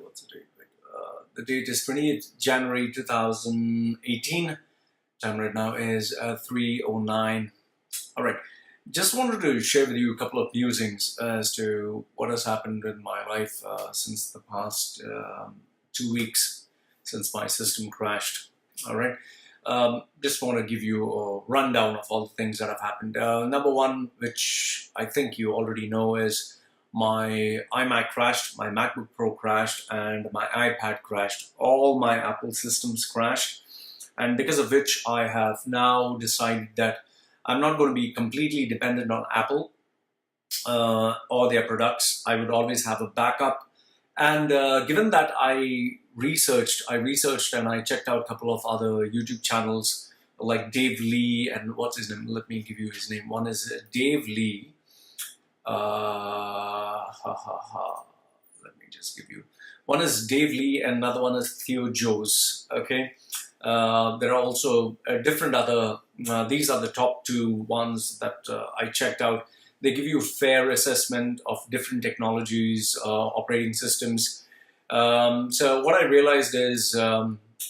what's the date? The date is 28th January 2018. Time right now is 3:09. All right. Just wanted to share with you a couple of musings as to what has happened in my life since the past 2 weeks since my system crashed. All right. Just want to give you a rundown of all the things that have happened. Number one, which I think you already know, is my iMac crashed, my MacBook Pro crashed, and my iPad crashed. All my Apple systems crashed, and because of which I have now decided that I'm not going to be completely dependent on Apple or their products. I would always have a backup. And given that I researched and I checked out a couple of other YouTube channels like Dave Lee and what's his name? Let me give you his name. One is Dave Lee. Let me just give you. One is Dave Lee and another one is Theo Joes. Okay. There are also different other, these are the top two ones that I checked out. They give you a fair assessment of different technologies, operating systems. So what I realized is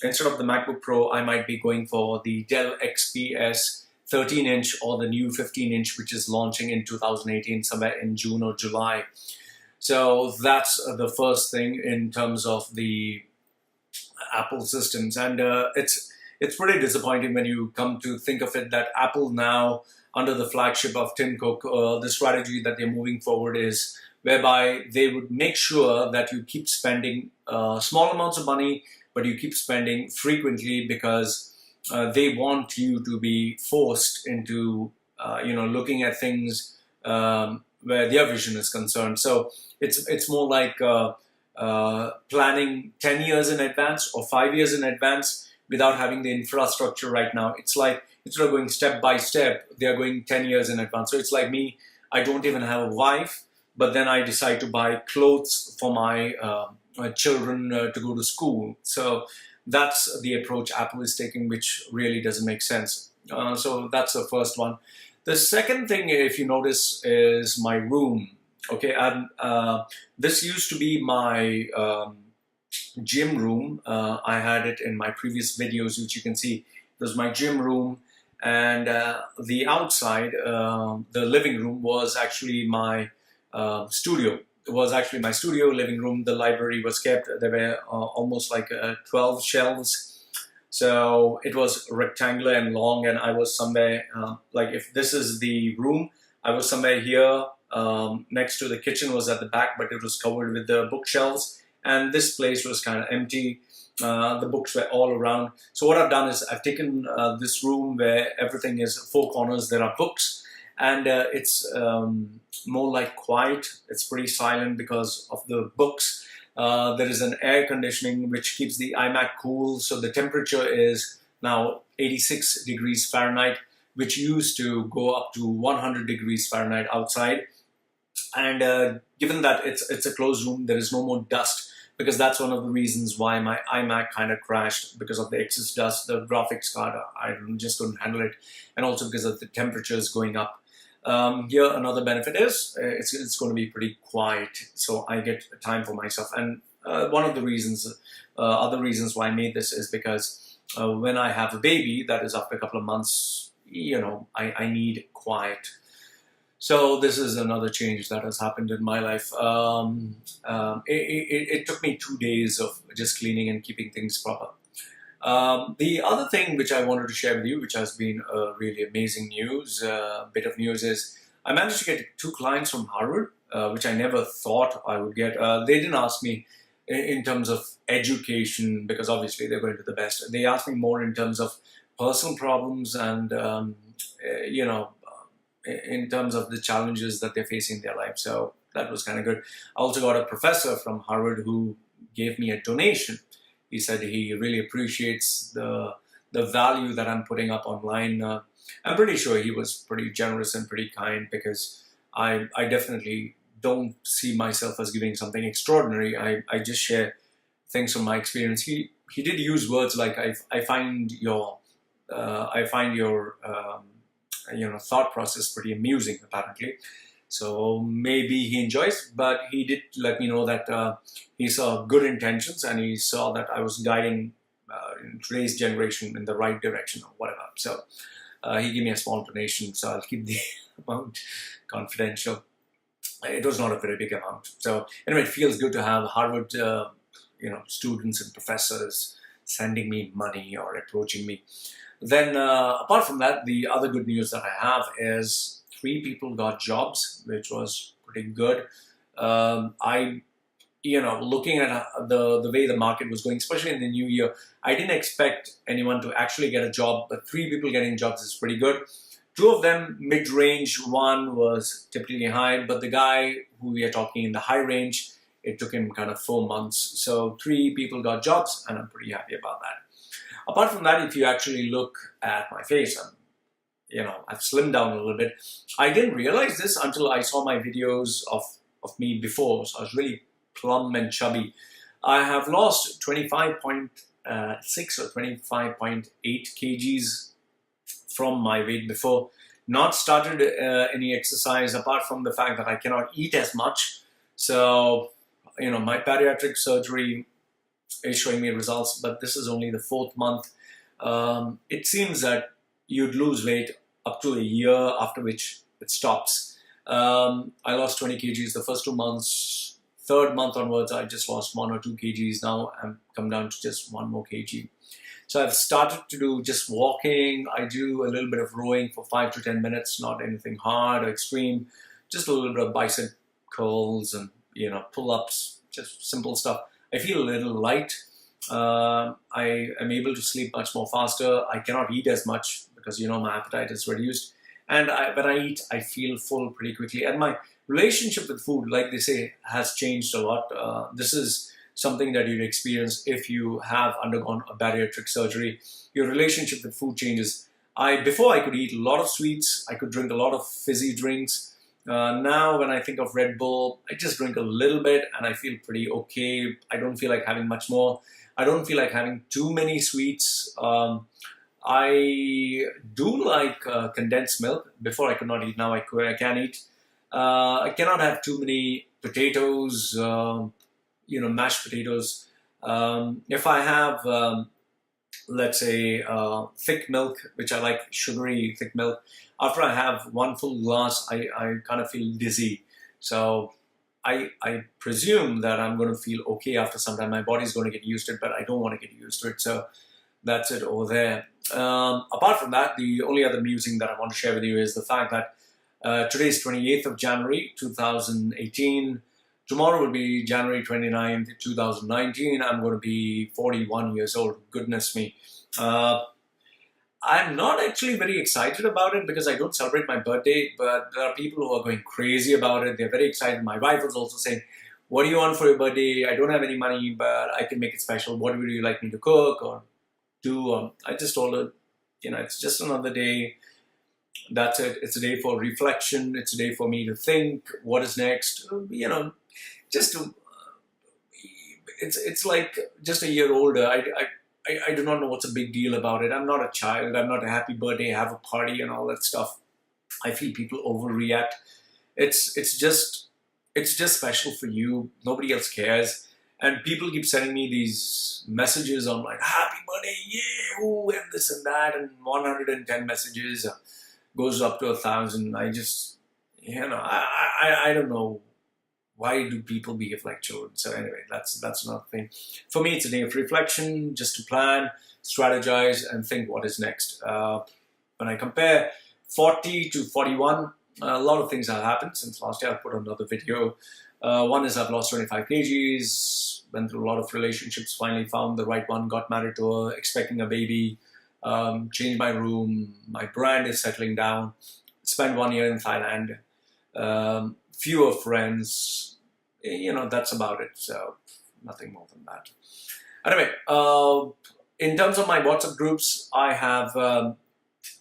instead of the MacBook Pro, I might be going for the Dell XPS 13-inch or the new 15-inch, which is launching in 2018, somewhere in June or July. So that's the first thing in terms of the Apple systems, and it's pretty disappointing when you come to think of it that Apple now, under the flagship of Tim Cook, the strategy that they're moving forward is whereby they would make sure that you keep spending small amounts of money, but you keep spending frequently because they want you to be forced into looking at things where their vision is concerned. So it's more like planning 10 years in advance or 5 years in advance without having the infrastructure right now. It's like instead of going step by step, they're going 10 years in advance. So it's like me, I don't even have a wife, but then I decide to buy clothes for my children to go to school. So that's the approach Apple is taking, which really doesn't make sense. So that's the first one. The second thing, if you notice, is my room. Okay, and this used to be my gym room. I had it in my previous videos, which you can see. It was my gym room, and the outside, the living room, was actually my studio. It was actually my studio, living room. The library was kept. There were almost like 12 shelves. So it was rectangular and long, and I was somewhere, like if this is the room, I was somewhere here. Next to the kitchen was at the back, but it was covered with the bookshelves, and this place was kind of empty. The books were all around. So what I've done is I've taken this room where everything is four corners, there are books, and it's more like quiet. It's pretty silent because of the books. There is an air conditioning which keeps the iMac cool, so the temperature is now 86 degrees Fahrenheit, which used to go up to 100 degrees Fahrenheit outside. And given that it's a closed room, there is no more dust, because that's one of the reasons why my iMac kind of crashed, because of the excess dust. The graphics card, I just couldn't handle it, and also because of the temperatures going up. Here, another benefit is it's going to be pretty quiet, so I get time for myself. And one of the reasons, other reasons why I made this is because when I have a baby, that is after a couple of months, I need quiet. So this is another change that has happened in my life. It took me 2 days of just cleaning and keeping things proper. The other thing which I wanted to share with you, which has been a really amazing bit of news, is I managed to get 2 clients from Harvard, which I never thought I would get. They didn't ask me in terms of education, because obviously they're going to the best. They asked me more in terms of personal problems and, in terms of the challenges that they're facing in their life. So that was kind of good. I also got a professor from Harvard who gave me a donation. He said he really appreciates the value that I'm putting up online. I'm pretty sure he was pretty generous and pretty kind, because I definitely don't see myself as giving something extraordinary. I just share things from my experience. He did use words like I find your thought process pretty amusing, apparently. So maybe he enjoys, but he did let me know that he saw good intentions and he saw that I was guiding today's generation in the right direction or whatever. So he gave me a small donation, so I'll keep the amount confidential. It was not a very big amount. So anyway, it feels good to have Harvard, students and professors sending me money or approaching me. Then, apart from that, the other good news that I have is 3 people got jobs, which was pretty good. Looking at the way the market was going, especially in the new year, I didn't expect anyone to actually get a job, but 3 people getting jobs is pretty good. 2 of them mid-range, one was typically high, but the guy who we are talking in the high range, it took him kind of 4 months. So 3 people got jobs, and I'm pretty happy about that. Apart from that, if you actually look at my face, I've slimmed down a little bit. I didn't realize this until I saw my videos of me before, so I was really plump and chubby. I have lost 25.6 or 25.8 kgs from my weight before. Not started any exercise apart from the fact that I cannot eat as much. So, my bariatric surgery is showing me results, but this is only the 4th month. It seems that you'd lose weight up to a year, after which it stops. I lost 20 kgs the first 2 months. 3rd month onwards, I just lost 1 or 2 kgs. Now I'm come down to just 1 more kg. So I've started to do just walking. I do a little bit of rowing for 5 to 10 minutes, not anything hard or extreme, just a little bit of bicep curls and, pull-ups, just simple stuff. I feel a little light. I am able to sleep much more faster. I cannot eat as much because, my appetite is reduced. And when I eat, I feel full pretty quickly. And my relationship with food, like they say, has changed a lot. This is something that you'd experience if you have undergone a bariatric surgery. Your relationship with food changes. Before I could eat a lot of sweets, I could drink a lot of fizzy drinks. Now when I think of Red Bull, I just drink a little bit and I feel pretty okay. I don't feel like having much more. I don't feel like having too many sweets. I do like condensed milk. Before I could not eat, now I can eat. I cannot have too many potatoes, mashed potatoes. If I have, let's say, thick milk, which I like sugary thick milk, after I have 1 full glass, I kind of feel dizzy. So I presume that I'm going to feel okay after some time. My body's going to get used to it, but I don't want to get used to it. So that's it over there. Apart from that, the only other musing that I want to share with you is the fact that today is 28th of January, 2018. Tomorrow will be January 29th, 2019. I'm going to be 41 years old. Goodness me. I'm not actually very excited about it because I don't celebrate my birthday, but there are people who are going crazy about it. They're very excited. My wife was also saying, what do you want for your birthday? I don't have any money, but I can make it special. What would you like me to cook or do? I just told her, it's just another day. That's it. It's a day for reflection. It's a day for me to think what is next. Just to, it's like just a year older. I do not know what's a big deal about it. I'm not a child. I'm not a happy birthday, have a party and all that stuff. I feel people overreact. It's just special for you. Nobody else cares. And people keep sending me these messages on like, happy birthday, yeah, ooh, and this and that, and 110 messages goes up to 1,000. I just, I don't know. Why do people behave like children? So anyway, that's another thing. For me, it's a day of reflection, just to plan, strategize, and think what is next. When I compare 40 to 41, a lot of things have happened since last year. I put another video. One is I've lost 25 kgs, went through a lot of relationships, finally found the right one, got married to her, expecting a baby, changed my room, my brand is settling down, spent 1 year in Thailand, fewer friends, that's about it. So nothing more than that. Anyway, in terms of my WhatsApp groups, I have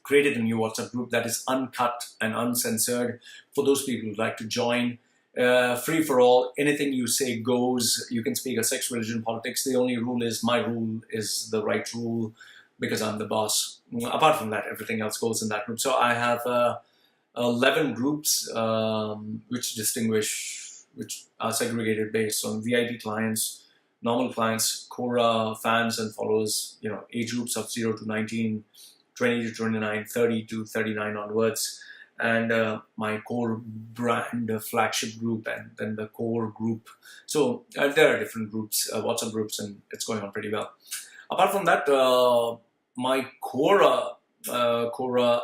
created a new WhatsApp group that is uncut and uncensored for those people who'd like to join. Free for all, anything you say goes. You can speak of sex, religion, politics. The only rule is my rule is the right rule because I'm the boss. Apart from that, everything else goes in that group. So I have 11 groups which are segregated based on VIP clients, normal clients, Quora fans and followers, age groups of 0 to 19, 20 to 29, 30 to 39 onwards, and my core brand flagship group, and then the core group. So there are different groups, WhatsApp groups, and it's going on pretty well. Apart from that, my Quora,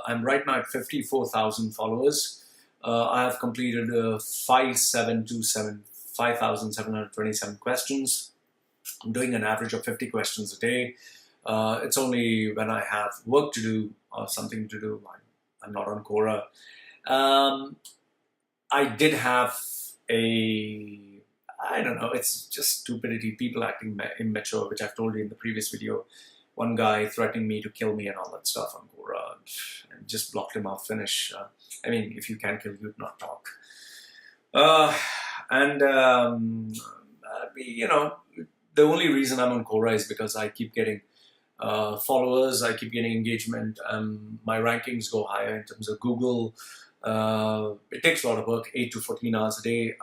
I'm right now at 54,000 followers. I have completed 5,727 questions. I'm doing an average of 50 questions a day. It's only when I have work to do or something to do, I'm not on Quora. I did have I don't know, it's just stupidity, people acting immature, which I've told you in the previous video. One guy threatening me to kill me and all that stuff on Quora, and just blocked him off, finish. I mean, if you can kill, you'd not talk. The only reason I'm on Quora is because I keep getting followers, I keep getting engagement, my rankings go higher in terms of Google. It takes a lot of work, 8 to 14 hours a day.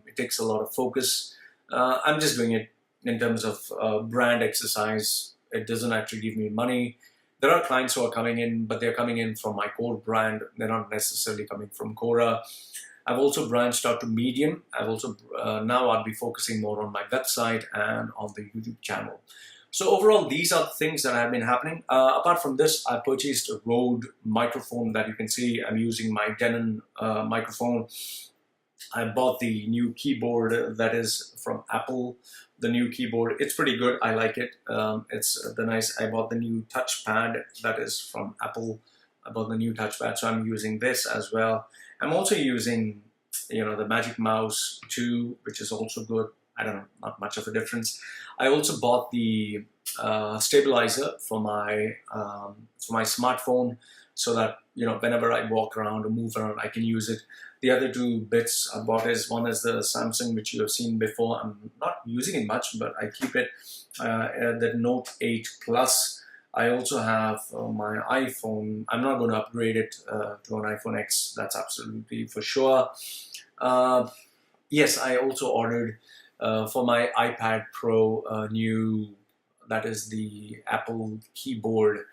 It takes a lot of focus. I'm just doing it in terms of brand exercise. It doesn't actually give me money. There are clients who are coming in, but they're coming in from my core brand. They're not necessarily coming from Quora. I've also branched out to Medium. I've also now I'll be focusing more on my website and on the YouTube channel. So overall, these are the things that have been happening. Apart from this, I purchased a Rode microphone that you can see. I'm using my Denon microphone. I bought the new keyboard that is from Apple. The new keyboard, it's pretty good. I like it. It's nice. I bought the new touchpad that is from Apple. I bought the new touchpad, so I'm using this as well. I'm also using, the Magic Mouse 2, which is also good. I don't know, not much of a difference. I also bought the stabilizer for my smartphone, so that whenever I walk around or move around, I can use it. The other two bits I bought one is the Samsung, which you have seen before. I'm not using it much, but I keep it. The Note 8 Plus. I also have my iPhone. I'm not going to upgrade it to an iPhone X. That's absolutely for sure. Yes, I also ordered for my iPad Pro that is the Apple keyboard.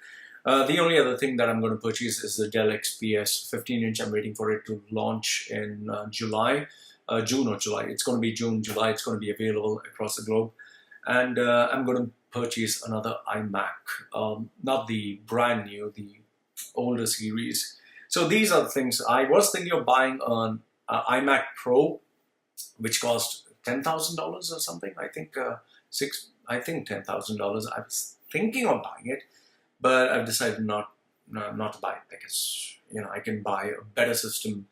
The only other thing that I'm going to purchase is the Dell XPS 15-inch. I'm waiting for it to launch in June or July. It's going to be June, July. It's going to be available across the globe. And I'm going to purchase another iMac, not the brand new, the older series. So these are the things. I was thinking of buying an iMac Pro, which cost $10,000 or something. I think $10,000. I was thinking of buying it, but I've decided not to buy it because I can buy a better system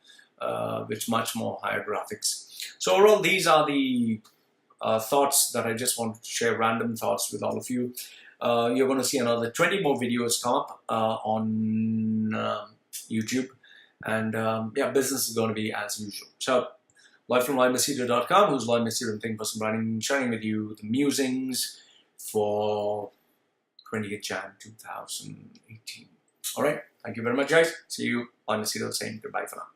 with much more higher graphics. So overall, these are the thoughts that I just wanted to share, random thoughts with all of you. You're going to see another 20 more videos come up on YouTube, and business is going to be as usual. So live from Machedo.com, who's Live Machedo and Think Person Branding, sharing with you the musings for 20th Jan 2018. All right, thank you very much, guys. See you on Machedo saying goodbye for now.